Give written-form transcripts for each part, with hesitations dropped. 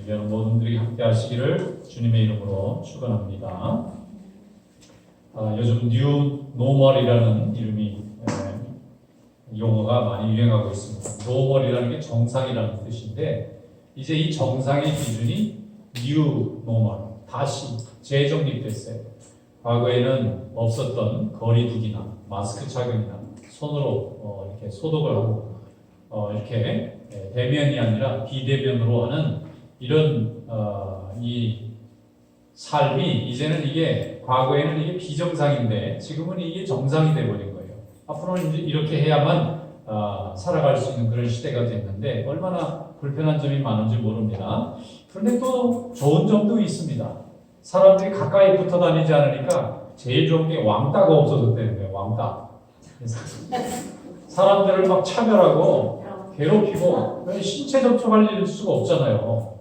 예배하는 모든 분들이 함께 하시기를 주님의 이름으로 축원합니다. 요즘 뉴 노멀이라는 이름이 용어가 많이 유행하고 있습니다. 노멀이라는 게 정상이라는 뜻인데 이제 이 정상의 기준이 뉴 노멀, 다시 재정립됐어요. 과거에는 없었던 거리두기나 마스크 착용이나 손으로 이렇게 소독을 하고 이렇게 대면이 아니라 비대면으로 하는 이런 이 삶이 이제는 이게 과거에는 이게 비정상인데 지금은 이게 정상이 되어버린 거예요. 앞으로는 이제 이렇게 해야만 살아갈 수 있는 그런 시대가 됐는데 얼마나 불편한 점이 많은지 모릅니다. 그런데 또 좋은 점도 있습니다. 사람들이 가까이 붙어 다니지 않으니까 제일 좋은 게 왕따가 없어졌다는 거예요. 왕따. 사람들을 막 차별하고 괴롭히고 신체 접촉할 수가 없잖아요.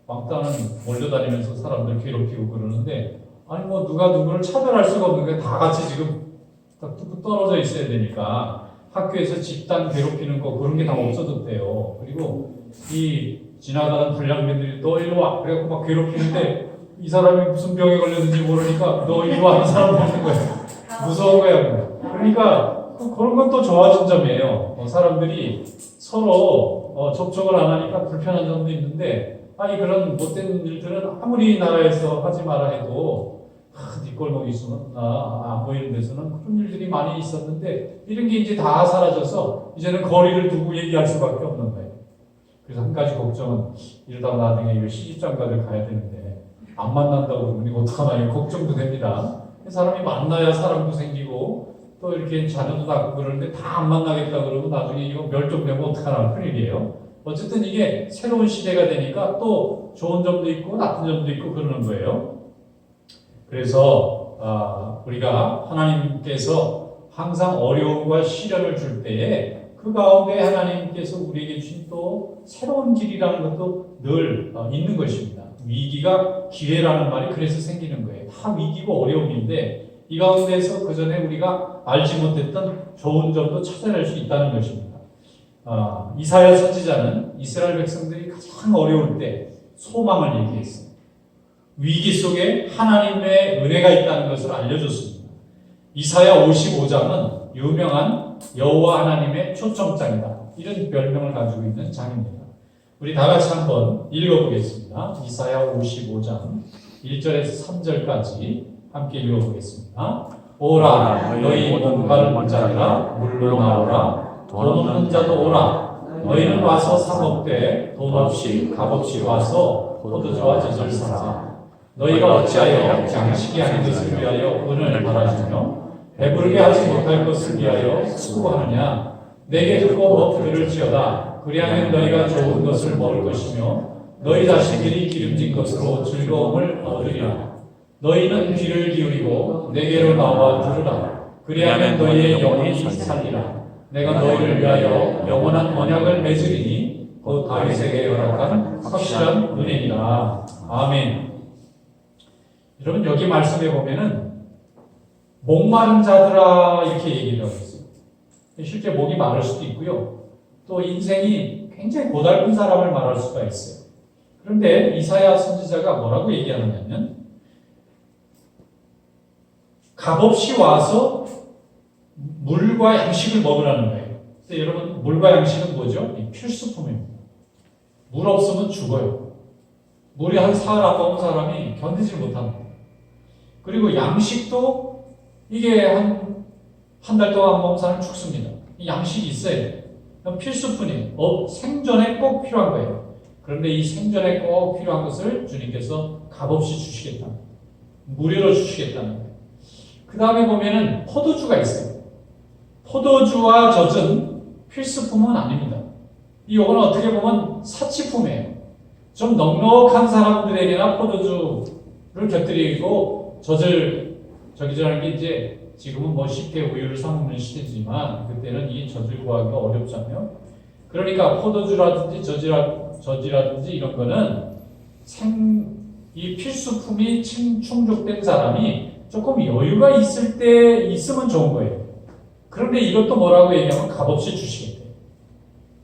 왕따는 몰려다니면서 사람들 괴롭히고 그러는데 아니 뭐 누가 누구를 차별할 수가 없는 게 다 같이 지금 딱 뚝뚝 떨어져 있어야 되니까 학교에서 집단 괴롭히는 거 그런 게 다 없어졌대요. 그리고 이 지나가는 불량배들이 너 이리 와 그래갖고 막 괴롭히는데 이 사람이 무슨 병에 걸렸는지 모르니까 너 이리 와 이 사람 보는 거예요. 무서운 거야. 그러니까 그런 건 또 좋아진 점이에요. 사람들이 서로 접촉을 안 하니까 불편한 점도 있는데 아니 그런 못된 일들은 아무리 나라에서 하지 마라 해도 네 꼴목이 있으나 안 보이는 데서는 그런 일들이 많이 있었는데 이런 게 이제 다 사라져서 이제는 거리를 두고 얘기할 수밖에 없는 거예요. 그래서 한 가지 걱정은 이러다가 나중에 이거 시집장가를 가야 되는데 안 만난다고 그러면 이거 어떡하나 이거 걱정도 됩니다. 사람이 만나야 사람도 생기고 또 이렇게 자녀도 낳고 그러는데 다 안 만나겠다 그러면 나중에 이거 멸종되면 어떡하나 큰일이에요. 어쨌든 이게 새로운 시대가 되니까 또 좋은 점도 있고 나쁜 점도 있고 그러는 거예요. 그래서 우리가 하나님께서 항상 어려움과 시련을 줄 때에 그 가운데 하나님께서 우리에게 주신 또 새로운 길이라는 것도 늘 있는 것입니다. 위기가 기회라는 말이 그래서 생기는 거예요. 다 위기고 어려움인데 이 가운데서 그 전에 우리가 알지 못했던 좋은 점도 찾아낼 수 있다는 것입니다. 이사야 선지자는 이스라엘 백성들이 가장 어려울 때 소망을 얘기했어요. 위기 속에 하나님의 은혜가 있다는 것을 알려줬습니다. 이사야 55장은 유명한 여호와 하나님의 초청장이다. 이런 별명을 가지고 있는 장입니다. 우리 다 같이 한번 읽어보겠습니다. 이사야 55장 1절에서 3절까지 함께 읽어보겠습니다. 오라 너희 목마른 자들아 물로 나오라 돈 없는 자도 오라 너희는 와서 사 먹되 돈 없이 값없이 와서 포도주와 젖을 사라 너희가 어찌하여 양식이 아닌 것을 위하여 은을 바라주며 배부르게 하지 못할 것을 위하여 수고하느냐 내게 두고 못 들을지어다 그리하면 너희가 좋은 것을 먹을 것이며 너희 자신들이 기름진 것으로 즐거움을 얻으리라 너희는 귀를 기울이고 내게로 나와 들으라 그리하면 너희의 영혼이 살리라 내가 너희를 위하여 영원한 언약을 맺으리니 곧 다윗에게 허락한 확실한 은혜니라. 아멘. 여러분 여기 말씀해 보면은 목마른 자들아 이렇게 얘기를 하고 있어요. 실제 목이 마를 수도 있고요. 또 인생이 굉장히 고달픈 사람을 말할 수가 있어요. 그런데 이사야 선지자가 뭐라고 얘기하느냐면 값없이 와서 물과 양식을 먹으라는 거예요. 근데 여러분 물과 양식은 뭐죠? 필수품입니다. 물 없으면 죽어요. 물이 한 사흘 안 먹은 사람이 견디지 못합니다. 그리고 양식도 이게 한 달 동안 안 먹은 사람은 죽습니다. 양식이 있어야 돼요. 필수품이에요. 생존에 꼭 필요한 거예요. 그런데 이 생존에 꼭 필요한 것을 주님께서 값없이 주시겠다. 무료로 주시겠다는 거예요. 그 다음에 보면은 포도주가 있어요. 포도주와 젖은 필수품은 아닙니다. 이거는 어떻게 보면 사치품이에요. 좀 넉넉한 사람들에게나 포도주를 곁들이고 젖을 저기저기 게 이제 지금은 뭐 쉽게 우유를 사 먹는 시대지만 그때는 이 젖을 구하기가 어렵잖아요. 그러니까 포도주라든지 젖이라든지 이런 거는 이 필수품이 충족된 사람이 조금 여유가 있을 때 있으면 좋은 거예요. 그런데 이것도 뭐라고 얘기하면 값없이 주시겠대요.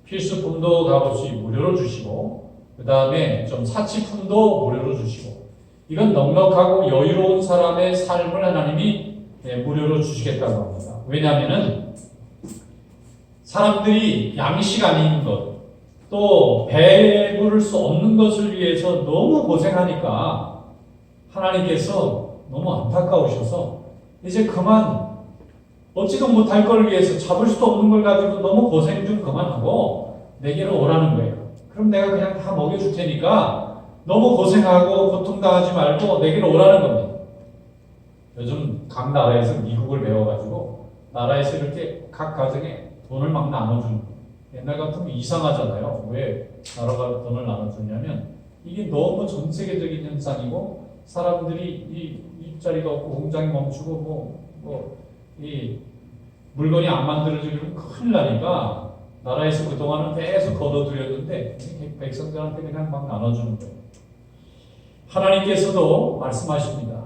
필수품도 값없이 무료로 주시고 그 다음에 좀 사치품도 무료로 주시고, 이건 넉넉하고 여유로운 사람의 삶을 하나님이 무료로 주시겠다고 합니다. 왜냐하면은 사람들이 양식 아닌 것, 또 배부를 수 없는 것을 위해서 너무 고생하니까 하나님께서 너무 안타까우셔서 이제 그만 얻지도 못할 걸 위해서 잡을 수도 없는 걸 가지고 너무 고생 좀 그만하고 내게로 오라는 거예요. 그럼 내가 그냥 다 먹여줄 테니까 너무 고생하고 고통당하지 말고 내게로 오라는 겁니다. 요즘 각 나라에서 미국을 배워가지고 나라에서 이렇게 각 가정에 돈을 막 나눠주는 거예요. 옛날 같으면 이상하잖아요. 왜 나라가 돈을 나눠주냐면 이게 너무 전 세계적인 현상이고 사람들이 이 일자리가 없고 공장이 멈추고 이 물건이 안 만들어지면 큰일 나니까 나라에서 그동안은 계속 걷어들였는데 백성들한테 그냥 막 나눠주는 거예요. 하나님께서도 말씀하십니다.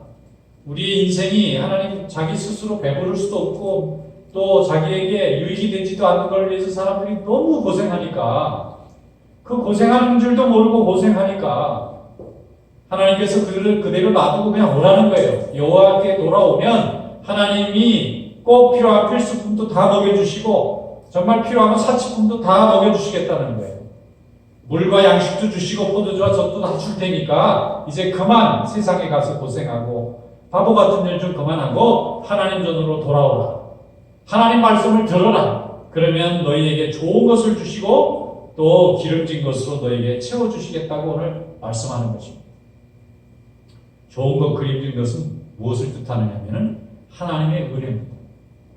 우리의 인생이 하나님 자기 스스로 배부를 수도 없고 또 자기에게 유익이 되지도 않는 걸 위해서 사람들이 너무 고생하니까 그 고생하는 줄도 모르고 고생하니까 하나님께서 그들을 그대로 놔두고 그냥 오라는 거예요. 여호와께 돌아오면 하나님이 꼭 필요한 필수품도 다 먹여주시고 정말 필요하면 사치품도 다 먹여주시겠다는 거예요. 물과 양식도 주시고 포도주와 젖도 다 줄 테니까 이제 그만 세상에 가서 고생하고 바보 같은 일 좀 그만하고 하나님 전으로 돌아오라. 하나님 말씀을 들어라. 그러면 너희에게 좋은 것을 주시고 또 기름진 것으로 너희에게 채워주시겠다고 오늘 말씀하는 것입니다. 좋은 것, 기름진 것은 무엇을 뜻하느냐면 하나님의 은혜입니다.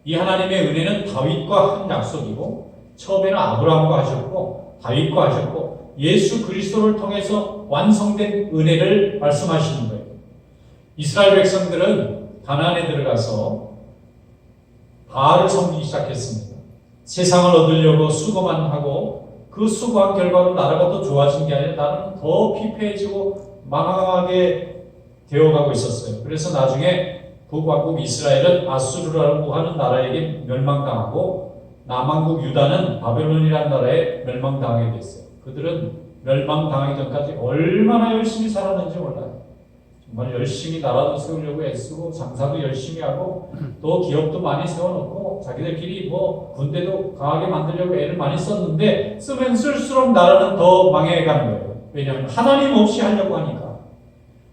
이 하나님의 은혜는 다윗과 한 약속이고 처음에는 아브라함과 하셨고 다윗과 하셨고 예수 그리스도를 통해서 완성된 은혜를 말씀하시는 거예요. 이스라엘 백성들은 가나안에 들어가서 바알을 섬기기 시작했습니다. 세상을 얻으려고 수고만 하고 그 수고한 결과로 나라가 더 좋아진 게 아니라 나라는 더 피폐해지고 망하게 되어가고 있었어요. 그래서 나중에 북왕국 이스라엘은 아수르라고 하는 나라에게 멸망당하고 남왕국 유다는 바벨론이라는 나라에 멸망당하게 됐어요. 그들은 멸망당하기 전까지 얼마나 열심히 살았는지 몰라요. 정말 열심히 나라도 세우려고 애쓰고 장사도 열심히 하고 또 기업도 많이 세워놓고 자기들끼리 군대도 강하게 만들려고 애를 많이 썼는데 쓰면 쓸수록 나라는 더 망해가는 거예요. 왜냐하면 하나님 없이 하려고 하니까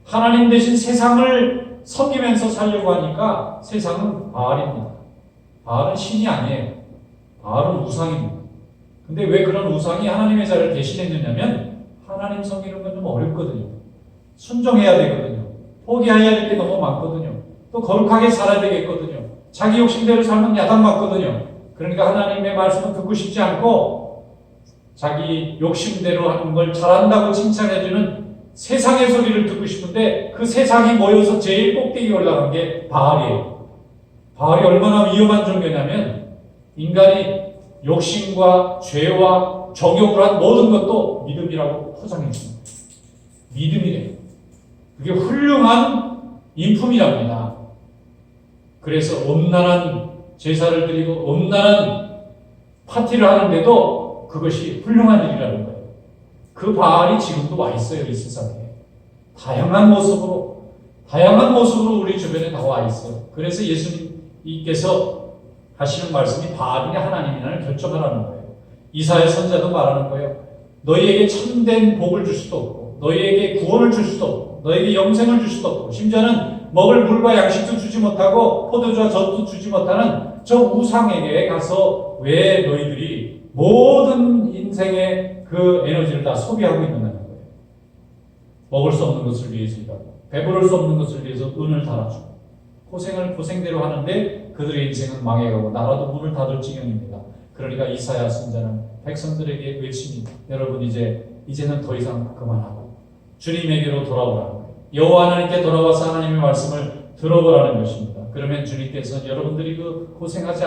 하나님 대신 세상을 섬기면서 살려고 하니까 세상은 바알입니다. 바알은 신이 아니에요. 바알은 우상입니다. 근데 왜 그런 우상이 하나님의 자리를 대신했느냐면 하나님 섬기는 건 좀 어렵거든요. 순종해야 되거든요. 포기해야 될 게 너무 많거든요. 또 거룩하게 살아야 되겠거든요. 자기 욕심대로 살면 야단맞거든요. 그러니까 하나님의 말씀을 듣고 싶지 않고 자기 욕심대로 하는 걸 잘한다고 칭찬해주는 세상의 소리를 듣고 싶은데 그 세상이 모여서 제일 꼭대기에 올라간 게 바알이에요. 바알이 얼마나 위험한 종교냐면 인간이 욕심과 죄와 정욕을 한 모든 것도 믿음이라고 포장했습니다. 믿음이래요. 그게 훌륭한 인품이랍니다. 그래서 엄난한 제사를 드리고 엄난한 파티를 하는데도 그것이 훌륭한 일이라는 거예요. 그 바알이 지금도 와 있어요. 이 세상에. 다양한 모습으로 우리 주변에 나와 있어요. 그래서 예수님께서 하시는 말씀이 바알이냐 하나님이냐를 결정하라는 거예요. 이사야 선지자도 말하는 거예요. 너희에게 참된 복을 줄 수도 없고 너희에게 구원을 줄 수도 없고 너희에게 영생을 줄 수도 없고 심지어는 먹을 물과 양식도 주지 못하고 포도주와 젖도 주지 못하는 저 우상에게 가서 왜 너희들이 모든 인생의 그 에너지를 다 소비하고 있느냐는 거예요. 먹을 수 없는 것을 위해서 일하고 배부를 수 없는 것을 위해서 은을 달아주고 고생을 고생대로 하는데 그들의 인생은 망해가고 나라도 문을 닫을 지경입니다. 그러니까 이사야 선지자는 백성들에게 외칩니다. 여러분 이제는 더 이상 그만하고 주님에게로 돌아오라는 거예요. 여호와 하나님께 돌아와서 하나님의 말씀을 들어보라는 것입니다. 그러면 주님께서 여러분들이 그 고생하지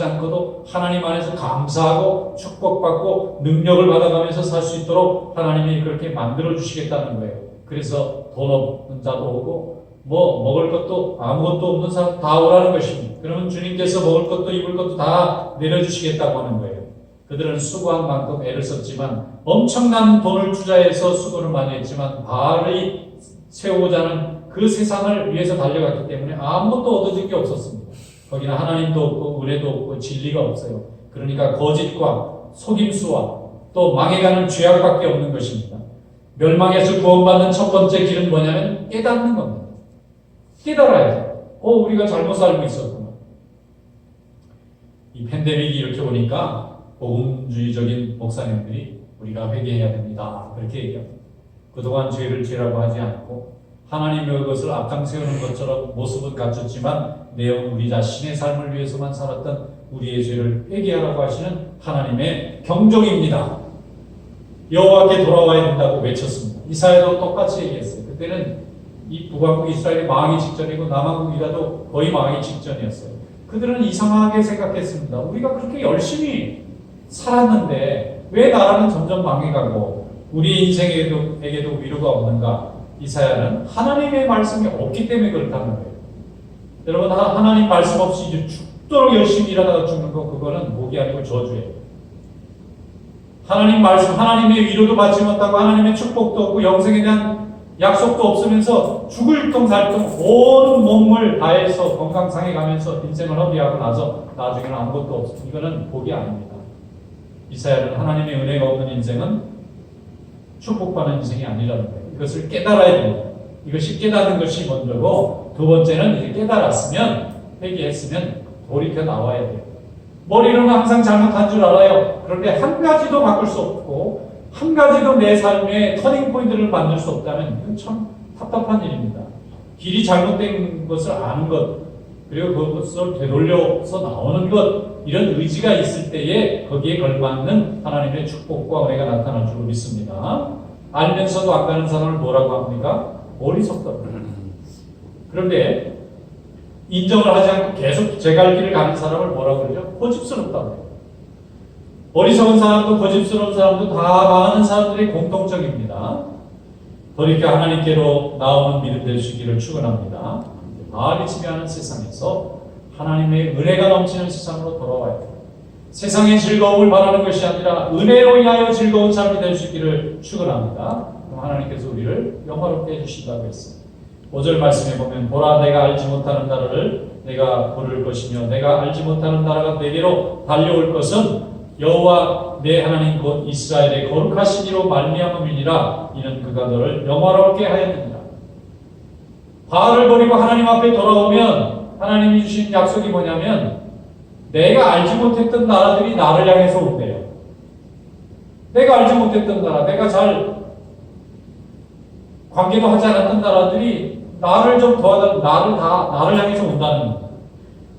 않고도 하나님 안에서 감사하고 축복받고 능력을 받아가면서 살 수 있도록 하나님이 그렇게 만들어 주시겠다는 거예요. 그래서 돈 없는 자도 오고 먹을 것도 아무것도 없는 사람 다 오라는 것입니다. 그러면 주님께서 먹을 것도 입을 것도 다 내려주시겠다고 하는 거예요. 그들은 수고한 만큼 애를 썼지만 엄청난 돈을 투자해서 수고를 많이 했지만 바알이 세우고자 하는 그 세상을 위해서 달려갔기 때문에 아무것도 얻어진 게 없었습니다. 거기는 하나님도 없고 은혜도 없고 진리가 없어요. 그러니까 거짓과 속임수와 또 망해가는 죄악밖에 없는 것입니다. 멸망에서 구원받는 첫 번째 길은 뭐냐면 깨닫는 겁니다. 깨달아야죠. 우리가 잘못 살고 있었구나. 이 팬데믹이 이렇게 오니까 복음주의적인 목사님들이 우리가 회개해야 됩니다. 그렇게 얘기합니다. 그동안 죄를 죄라고 하지 않고 하나님의 것을 앞장세우는 것처럼 모습은 갖췄지만 내용은 우리 자신의 삶을 위해서만 살았던 우리의 죄를 회개하라고 하시는 하나님의 경종입니다. 여호와께 돌아와야 된다고 외쳤습니다. 이사야도 똑같이 얘기했어요. 그때는 이 북왕국 이스라엘이 망하기 직전이고 남왕국이라도 거의 망하기 직전이었어요. 그들은 이상하게 생각했습니다. 우리가 그렇게 열심히 살았는데 왜 나라는 점점 망해가고 우리 인생에게도 위로가 없는가? 이사야는 하나님의 말씀이 없기 때문에 그렇다는 거예요. 여러분, 하나님 말씀 없이 죽도록 열심히 일하다가 죽는 거, 그거는 복이 아니고 저주예요. 하나님 말씀, 하나님의 위로도 받지 못하고 하나님의 축복도 없고 영생에 대한 약속도 없으면서 죽을 똥살똥 온 몸을 다해서 건강 상해가면서 인생을 허비하고 나서 나중에는 아무것도 없어. 이거는 복이 아닙니다. 이사야는 하나님의 은혜가 없는 인생은 축복받는 인생이 아니라는 거예요. 이것을 깨달아야 됩니다. 이것이 깨닫는 것이 먼저고, 두 번째는 이제 깨달았으면, 회개했으면 돌이켜 나와야 돼요. 머리로는 항상 잘못한 줄 알아요. 그런데 한 가지도 바꿀 수 없고 한 가지도 내 삶의 터닝 포인트를 만들 수 없다면 이건 참 답답한 일입니다. 길이 잘못된 것을 아는 것, 그리고 그것을 되돌려서 나오는 것, 이런 의지가 있을 때에 거기에 걸맞는 하나님의 축복과 은혜가 나타날 줄 믿습니다. 알면서도 안 가는 사람을 뭐라고 합니까? 어리석다고. 그런데 인정을 하지 않고 계속 제 갈 길을 가는 사람을 뭐라고 그러죠? 고집스럽다고 해요. 어리석은 사람도 고집스러운 사람도 다 많은 사람들의 공통점입니다. 돌이켜 하나님께로 나오는 믿음 될 수 있기를 축원합니다. 바알이 지배하는 세상에서 하나님의 은혜가 넘치는 세상으로 돌아와야 돼요. 세상의 즐거움을 바라는 것이 아니라 은혜로 인하여 즐거운 삶이 될 수 있기를 축원합니다. 그럼 하나님께서 우리를 영화롭게 해주신다고 했습니다. 5절 말씀에 보면 보라 내가 알지 못하는 나라를 내가 부를 것이며 내가 알지 못하는 나라가 내게로 달려올 것은 여호와 내 하나님 곧 이스라엘의 거룩하신 이로 말미암음이니라. 이는 그가 너를 영화롭게 하였느니라. 바알을 버리고 하나님 앞에 돌아오면 하나님이 주신 약속이 뭐냐면 내가 알지 못했던 나라들이 나를 향해서 온대요. 내가 알지 못했던 나라, 내가 잘 관계도 하지 않았던 나라들이 나를 좀 도와달라고 나를 향해서 온다는 겁니다.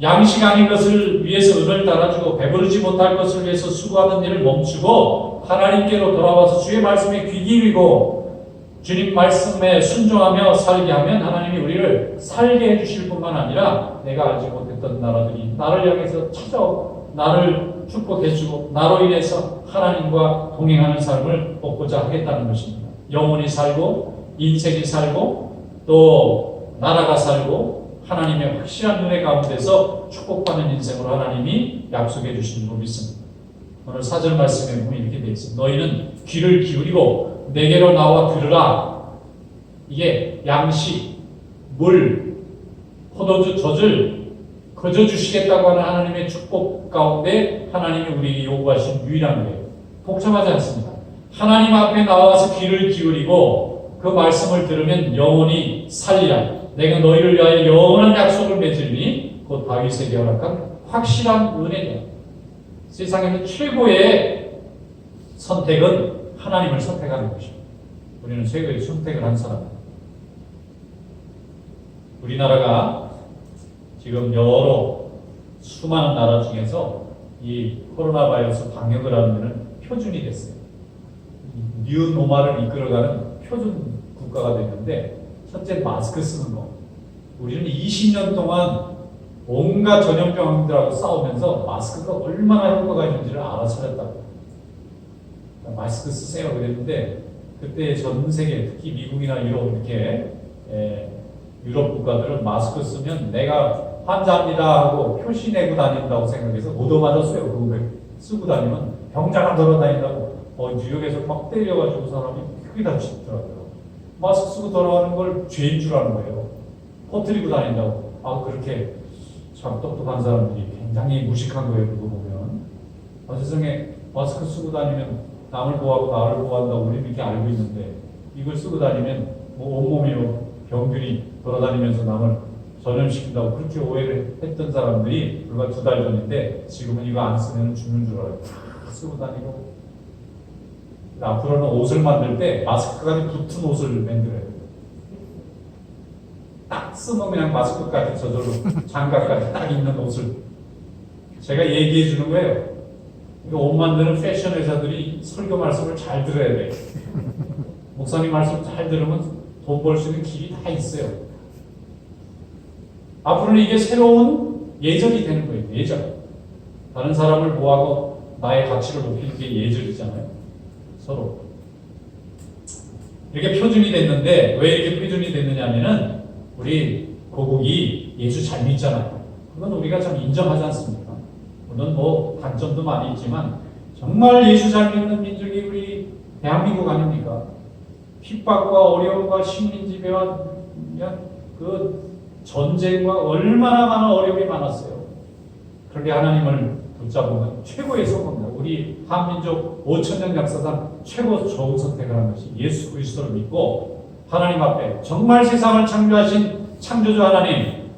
양식 아닌 것을 위해서 은을 달아주고 배부르지 못할 것을 위해서 수고하는 일을 멈추고 하나님께로 돌아와서 주의 말씀에 귀 기울이고 주님 말씀에 순종하며 살게 하면 하나님이 우리를 살게 해주실 뿐만 아니라 내가 알지 못했던 나라들이 나를 향해서 찾아오고 나를 축복해주고 나로 인해서 하나님과 동행하는 삶을 얻고자 하겠다는 것입니다. 영혼이 살고 인생이 살고 또 나라가 살고 하나님의 확실한 은혜 가운데서 축복받는 인생으로 하나님이 약속해 주신 줄 믿습니다. 오늘 4절 말씀에 보면 이렇게 되어 있습니다. 너희는 귀를 기울이고 내게로 나와 들으라. 이게 양식, 물, 포도주, 젖을 거저 주시겠다고 하는 하나님의 축복 가운데 하나님이 우리에게 요구하신 유일한 거예요. 복잡하지 않습니다. 하나님 앞에 나와서 귀를 기울이고 그 말씀을 들으면 영혼이 살리라. 내가 너희를 위하여 영원한 약속을 맺으니 곧 다윗에게 허락한 확실한 은혜다. 세상에서 최고의 선택은 하나님을 선택하는 것입니다. 우리는 최고의 선택을 한 사람입니다. 우리나라가 지금 여러 수많은 나라 중에서 이 코로나 바이러스 방역을 하는 표준이 됐어요. 뉴 노멀을 이끌어가는 표준 국가가 됐는데 첫째 마스크 쓰는 거. 우리는 20년 동안 온갖 전염병들하고 싸우면서 마스크가 얼마나 효과가 있는지를 알아차렸다고. 마스크 쓰세요 그랬는데 그때 전 세계 특히 미국이나 유럽 이렇게 유럽 국가들은 마스크 쓰면 내가 환자입니다 하고 표시 내고 다닌다고 생각해서 못 맞았어요. 그거 쓰고 다니면 병자가 돌아다닌다고 뉴욕에서 막 때려가지고 사람이 크게 다치더라고요. 마스크 쓰고 돌아가는 걸 죄인 줄 아는 거예요. 퍼뜨리고 다닌다고. 그렇게 참 똑똑한 사람들이 굉장히 무식한 거예요. 그거 보면. 세상에 마스크 쓰고 다니면 남을 보호하고 나를 보호한다고 우리는 이렇게 알고 있는데 이걸 쓰고 다니면 뭐 온몸이 병균이 돌아다니면서 남을 전염시킨다고 그렇게 오해를 했던 사람들이 불과 2달 전인데 지금은 이거 안 쓰면 죽는 줄 알아요. 다 쓰고 다니고. 앞으로는 옷을 만들 때 마스크까지 붙은 옷을 만들어요. 딱 쓰면 그냥 마스크까지 저절로 장갑까지 딱 입는 옷을 제가 얘기해 주는 거예요. 옷 만드는 패션 회사들이 설교 말씀을 잘 들어야 돼. 목사님 말씀 잘 들으면 돈 벌 수 있는 길이 다 있어요. 앞으로는 이게 새로운 예절이 되는 거예요. 예절. 다른 사람을 보호하고 나의 가치를 높이는 게 예절이잖아요. 서로. 이렇게 표준이 됐는데 왜 이렇게 표준이 됐느냐면은 우리 고국이 예수 잘 믿잖아요. 그건 우리가 참 인정하지 않습니까? 물론 뭐 단점도 많이 있지만 정말 예수 잘 믿는 민족이 우리 대한민국 아닙니까? 핍박과 어려움과 식민지배와 그 전쟁과 얼마나 많은 어려움이 많았어요. 그런데 하나님을 붙잡으면 최고의 성공입니다. 우리 한민족 5,000년 역사상 최고 좋은 선택을 한 것이 예수 그리스도를 믿고 하나님 앞에 정말 세상을 창조하신 창조주 하나님,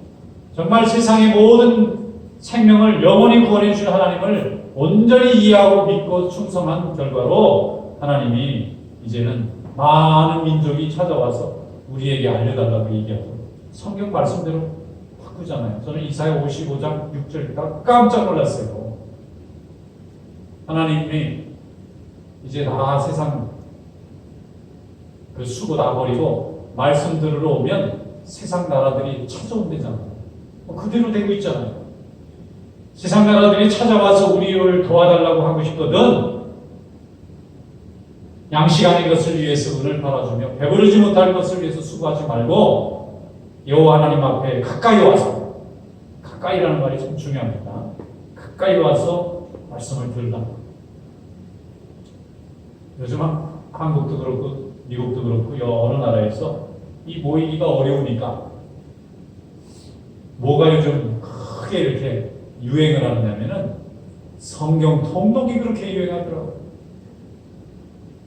정말 세상의 모든 생명을 영원히 구원해 주신 하나님을 온전히 이해하고 믿고 충성한 결과로 하나님이 이제는 많은 민족이 찾아와서 우리에게 알려달라고 얘기하고 성경 말씀대로 바꾸잖아요. 저는 이사야 55장 6절 깜짝 놀랐어요. 하나님이 이제 다 세상 그 수고 다 버리고 말씀 들으러 오면 세상 나라들이 찾아온대잖아요. 그대로 되고 있잖아요. 세상 나라들이 찾아와서 우리를 도와달라고 하고 싶거든 양식 아닌 것을 위해서 은을 팔아주며 배부르지 못할 것을 위해서 수고하지 말고 여호와 하나님 앞에 가까이 와서 가까이라는 말이 참 중요합니다. 가까이 와서 말씀을 들라. 요즘 한국도 그렇고 미국도 그렇고 여러 나라에서 이 모이기가 어려우니까 뭐가 요즘 크게 이렇게 유행을 하느냐면은 성경 통독이 그렇게 유행하더라고요.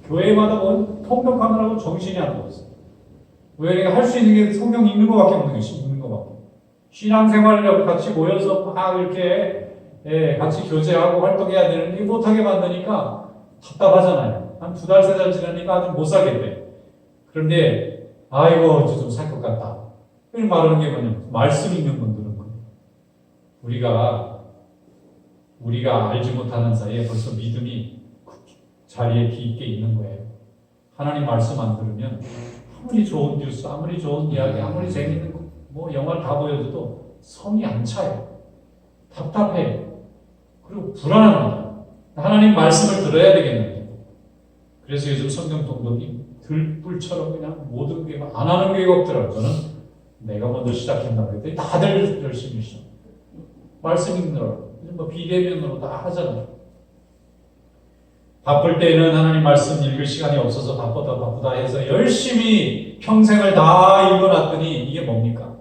교회마다 통독하느라고 정신이 안 나왔어요. 왜 할 수 있는 게 성경 읽는 것밖에 없는 것이 읽는 것밖에. 신앙생활을 같이 모여서 막 이렇게 같이 교제하고 활동해야 되는데 못하게 만드니까 답답하잖아요. 한 2달, 3달 지나니까 아주 못 살겠대. 그런데 아이고 이제 좀 살 것 같다. 이렇게 말하는 게 뭐냐면 말씀 읽는 분들은 우리가 알지 못하는 사이에 벌써 믿음이 자리에 깊게 있는 거예요. 하나님 말씀 안 들으면 아무리 좋은 뉴스, 아무리 좋은 이야기, 아무리 재밌는 뭐 영화를 다 보여줘도 성이 안 차요. 답답해요. 그리고 불안합니다. 하나님 말씀을 들어야 되겠는데. 그래서 요즘 성경 통독이 들불처럼 그냥 모든 교회가 안 하는 교회가 없더라고요. 저는 내가 먼저 시작했나 그랬더니 다들 열심히 시작. 말씀 읽느라고. 뭐 비대면으로 다 하잖아요. 바쁠 때는 하나님 말씀 읽을 시간이 없어서 바쁘다 해서 열심히 평생을 다 읽어놨더니 이게 뭡니까?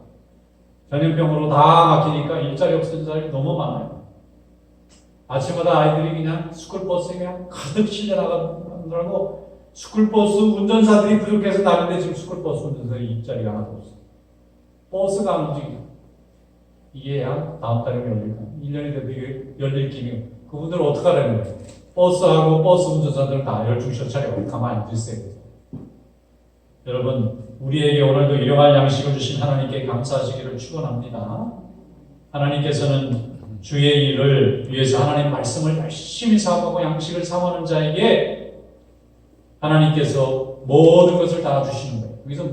전염병으로 다 막히니까 일자리 없어진 사람이 너무 많아요. 아침마다 아이들이 그냥 스쿨버스에 그냥 가득 실려나가느라고 스쿨버스 운전사들이 부족해서 나는데 지금 스쿨버스 운전사의 일자리가 하나도 없어요. 버스가 안 움직여요. 이게 한 다음 달에 열릴까? 1년이 돼도 이게 열릴 기미. 그분들은 어떻게 하려는 거예요? 버스하고 버스 운전사들은 다 12시간 차례 가만히 있어야 돼요. 여러분, 우리에게 오늘도 일용할 양식을 주신 하나님께 감사하시기를 축원합니다. 하나님께서는 주의 일을 위해서 하나님 말씀을 열심히 사모하고 양식을 사모하는 자에게 하나님께서 모든 것을 다 주시는 거예요. 여기서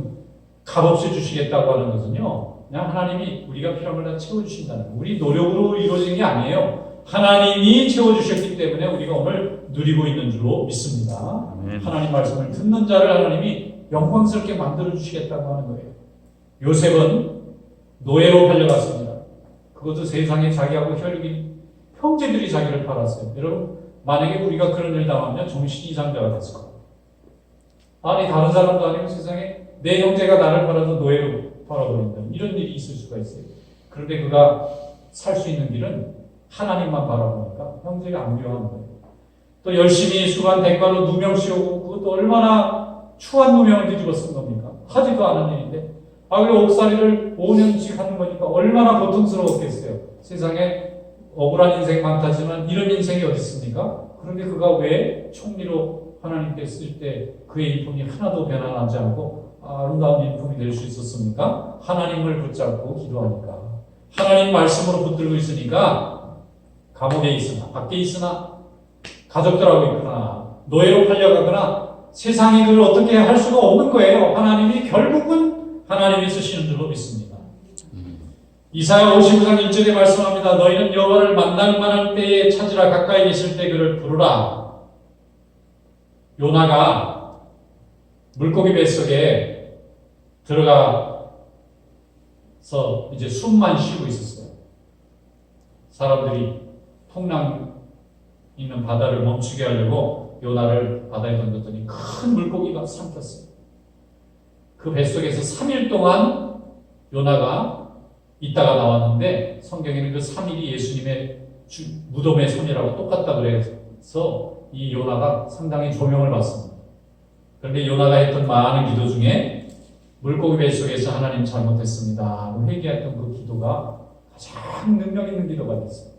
값없이 주시겠다고 하는 것은요, 그냥 하나님이 우리가 필요한 걸 다 채워주신다는 거예요. 우리 노력으로 이루어진 게 아니에요. 하나님이 채워주셨기 때문에 우리가 오늘 누리고 있는 줄로 믿습니다. 아멘. 하나님 말씀을 듣는 자를 하나님이 영광스럽게 만들어주시겠다고 하는 거예요. 요셉은 노예로 팔려갔습니다. 그것도 세상에 자기하고 혈육인 형제들이 자기를 팔았어요. 여러분, 만약에 우리가 그런 일 당하면 정신 이상자가 됐을 거예요. 아니 다른 사람도 아니고 세상에 내 형제가 나를 팔아도 노예로 팔아버린다. 이런 일이 있을 수가 있어요. 그런데 그가 살 수 있는 길은 하나님만 바라보니까 형제가 안 필요한 거예요. 또 열심히 수고한 대가로 누명 씌우고 그것도 얼마나 추한 누명을 뒤집어 쓴 겁니까? 하지도 않은 일인데 그래 옥살이를 5년씩 하는 거니까 얼마나 고통스러웠겠어요. 세상에 억울한 인생 많다지만 이런 인생이 어디 있습니까? 그런데 그가 왜 총리로 하나님께 쓸 때 그의 일품이 하나도 변화하지 않고 아름다운 일품이 될 수 있었습니까? 하나님을 붙잡고 기도하니까 하나님 말씀으로 붙들고 있으니까 감옥에 있으나 밖에 있으나 가족들하고 있거나 노예로 팔려가거나 세상이 그걸 어떻게 할 수가 없는 거예요. 하나님이 결국은 하나님이 쓰시는 줄로 믿습니다. 이사야 59장 1절에 말씀합니다. 너희는 여호와를 만날 만한 때에 찾으라. 가까이 계실 때 그를 부르라. 요나가 물고기 뱃속에 들어가서 이제 숨만 쉬고 있었어요. 사람들이 풍랑 있는 바다를 멈추게 하려고 요나를 바다에 던졌더니 큰 물고기가 삼켰어요. 그 뱃속에서 3일 동안 요나가 있다가 나왔는데 성경에는 그 3일이 예수님의 무덤의 3일하고 똑같다 그래서 이 요나가 상당히 조명을 받습니다. 그런데 요나가 했던 많은 기도 중에 물고기 뱃속에서 하나님 잘못했습니다. 회개했던 그 기도가 가장 능력 있는 기도가 됐어요.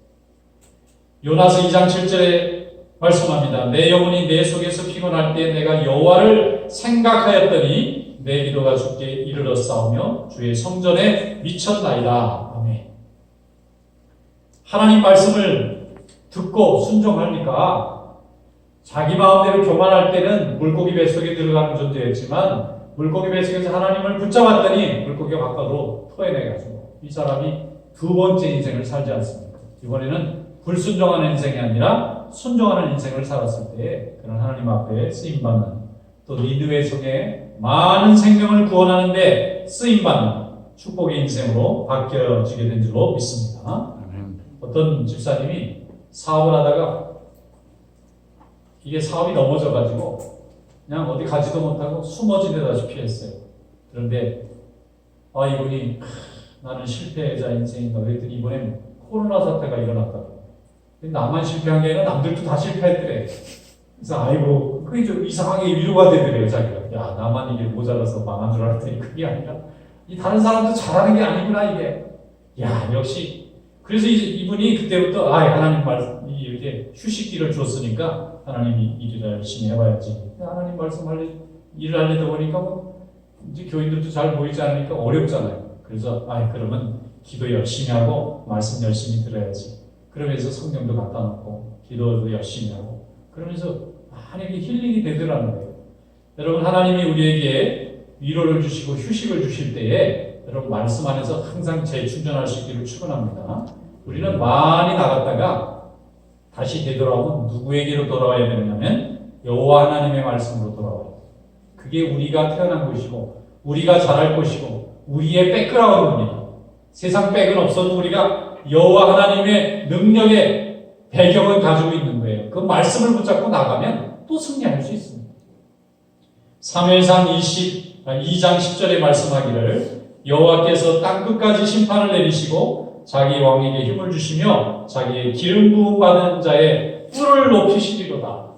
요나서 2장 7절에 말씀합니다. 내 영혼이 내 속에서 피곤할 때 내가 여호와를 생각하였더니 내 기도가 주께 이르렀사오며 주의 성전에 미쳤나이다. 아멘. 하나님 말씀을 듣고 순종하니까 자기 마음대로 교만할 때는 물고기 뱃속에 들어가는 존재였지만 물고기 뱃속에서 하나님을 붙잡았더니 물고기가 바깥으로 토해내가지고 이 사람이 두 번째 인생을 살지 않습니까? 이번에는 불순종하는 인생이 아니라 순종하는 인생을 살았을 때 그는 하나님 앞에 쓰임받는 또 니느웨 성에 많은 생명을 구원하는데 쓰임받는 축복의 인생으로 바뀌어지게 된 줄로 믿습니다. 어떤 집사님이 사업을 하다가 이게 사업이 넘어져가지고 그냥 어디 가지도 못하고 숨어지다시피 했어요. 그런데 이분이 나는 실패자 인생인가 그랬더니 이번엔 코로나 사태가 일어났다고. 나만 실패한 게 아니라 남들도 다 실패했더래. 그래서 아이고 그게 좀 이상하게 위로가 되더래요. 자기가 야 나만 이게 모자라서 망한 줄 알았더니 그게 아니라 이 다른 사람도 잘하는 게 아니구나 이게. 야 역시 그래서 이분이 그때부터 하나님 말씀 이렇게 휴식기를 줬으니까 하나님이 일을 열심히 해봐야지. 하나님 말씀 일을 하려다 보니까 이제 교인들도 잘 보이지 않으니까 어렵잖아요. 그래서 그러면 기도 열심히 하고 말씀 열심히 들어야지. 그러면서 성경도 갖다 놓고 기도도 열심히 하고 그러면서 하나님이 힐링이 되더라는 거예요. 여러분 하나님이 우리에게 위로를 주시고 휴식을 주실 때에 여러분 말씀 안에서 항상 재충전할 수 있기를 축원합니다. 우리는 많이 나갔다가 다시 되돌아오면 누구에게로 돌아와야 되느냐면 여호와 하나님의 말씀으로 돌아와요. 그게 우리가 태어난 곳이고 우리가 자랄 곳이고 우리의 백그라운드입니다. 세상 백은 없어도 우리가 여호와 하나님의 능력의 배경을 가지고 있는 거예요. 그 말씀을 붙잡고 나가면 또 승리할 수 있습니다. 사무엘상 2장 10절에 말씀하기를 여호와께서 땅끝까지 심판을 내리시고 자기 왕에게 힘을 주시며 자기의 기름 부음 받은 자의 뿔을 높이시리로다.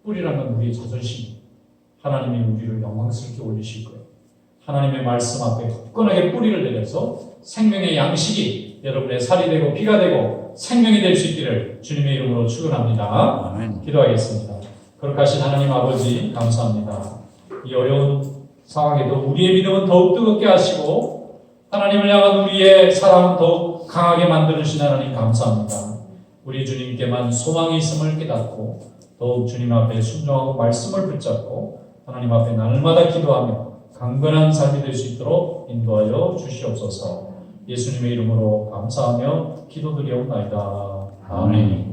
뿔이란 건 우리의 자존심. 하나님이 우리를 영광스럽게 올리실 거예요. 하나님의 말씀 앞에 굳건하게 뿌리를 내려서 생명의 양식이 여러분의 살이 되고 피가 되고 생명이 될 수 있기를 주님의 이름으로 축원합니다. 아멘. 기도하겠습니다. 거룩하신 하나님 아버지 감사합니다. 이 어려운 상황에도 우리의 믿음은 더욱 뜨겁게 하시고 하나님을 향한 우리의 사랑은 더욱 강하게 만들어주신 하나님 감사합니다. 우리 주님께만 소망이 있음을 깨닫고 더욱 주님 앞에 순종하고 말씀을 붙잡고 하나님 앞에 날마다 기도하며 강건한 삶이 될 수 있도록 인도하여 주시옵소서. 예수님의 이름으로 감사하며 기도드리옵나이다. 아멘.